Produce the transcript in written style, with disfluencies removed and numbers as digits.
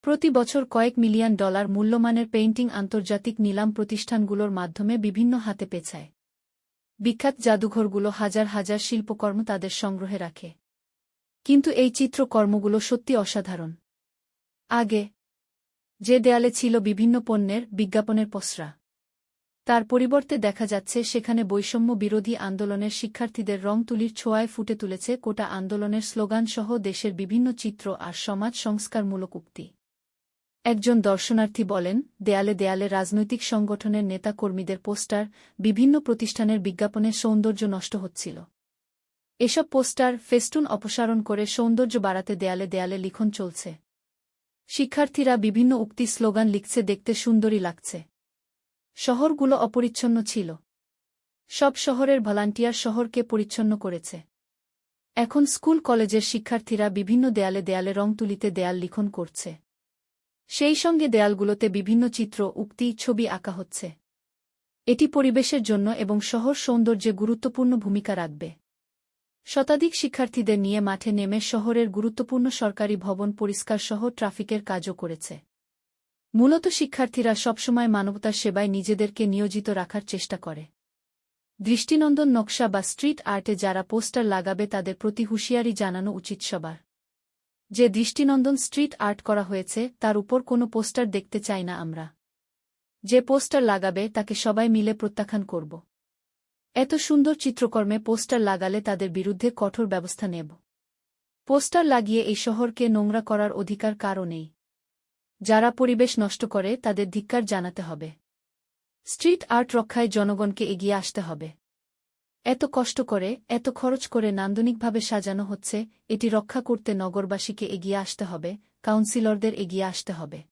প্রতি বছর কয়েক মিলিয়ন ডলার মূল্যমানের পেইন্টিং আন্তর্জাতিক নিলাম প্রতিষ্ঠানগুলোর মাধ্যমে বিভিন্ন হাতে পেছায়। বিখ্যাত জাদুঘরগুলো হাজার হাজার শিল্পকর্ম তাদের সংগ্রহে রাখে। কিন্তু এই চিত্রকর্মগুলো সত্যি অসাধারণ। আগে যে দেয়ালে ছিল বিভিন্ন পণ্যের বিজ্ঞাপনের পসরা, তার পরিবর্তে দেখা যাচ্ছে সেখানে বৈষম্য বিরোধী আন্দোলনের শিক্ষার্থীদের রং তুলির ছোঁয়ায় ফুটে তুলেছে কোটা আন্দোলনের স্লোগানসহ দেশের বিভিন্ন চিত্র আর সমাজ সংস্কারমূলক উক্তি। একজন দর্শনার্থী বলেন, দেয়ালে দেয়ালে রাজনৈতিক সংগঠনের নেতা-কর্মীদের পোস্টার, বিভিন্ন প্রতিষ্ঠানের বিজ্ঞাপনের সৌন্দর্য নষ্ট হচ্ছিল। এসব পোস্টার, ফেস্টুন অপসারণ করে সৌন্দর্য বাড়াতে দেয়ালে দেয়ালে লিখন চলছে। শিক্ষার্থীরা বিভিন্ন উক্তি স্লোগান লিখছে, দেখতে সুন্দরই লাগছে। শহরগুলো অপরিচ্ছন্ন ছিল। সব শহরের ভলান্টিয়ার শহরকে পরিচ্ছন্ন করেছে। এখন স্কুল কলেজের শিক্ষার্থীরা বিভিন্ন দেয়ালে দেয়ালে রং তুলিতে দেয়াল লিখন করছে। সেই সঙ্গে দেয়ালগুলোতে বিভিন্ন চিত্র, উক্তি, ছবি আঁকা হচ্ছে। এটি পরিবেশের জন্য এবং শহর সৌন্দর্যে গুরুত্বপূর্ণ ভূমিকা রাখবে। শতাধিক শিক্ষার্থীদের নিয়ে মাঠে নেমে শহরের গুরুত্বপূর্ণ সরকারি ভবন পরিষ্কারসহ ট্রাফিকের কাজও করেছে। মূলত শিক্ষার্থীরা সবসময় মানবতার সেবায় নিজেদেরকে নিয়োজিত রাখার চেষ্টা করে। দৃষ্টিনন্দন নকশা বা স্ট্রিট আর্টে যারা পোস্টার লাগাবে তাদের প্রতি হুঁশিয়ারি জানানো উচিত সবার। যে দৃষ্টিনন্দন স্ট্রিট আর্ট করা হয়েছে তার উপর কোনো পোস্টার দেখতে চাই না আমরা। যে পোস্টার লাগাবে তাকে সবাই মিলে প্রত্যাখ্যান করব। এত সুন্দর চিত্রকর্মে পোস্টার লাগালে তাদের বিরুদ্ধে কঠোর ব্যবস্থা নেব। পোস্টার লাগিয়ে এই শহরকে নোংরা করার অধিকার কারও নেই। যারা পরিবেশ নষ্ট করে তাদের ধিক্কার জানাতে হবে। স্ট্রিট আর্ট রক্ষায় জনগণকে এগিয়ে আসতে হবে। এত কষ্ট করে, এত খরচ করে নান্দনিকভাবে সাজানো হচ্ছে, এটি রক্ষা করতে নগরবাসীকে এগিয়ে আসতে হবে, কাউন্সিলরদের এগিয়ে আসতে হবে।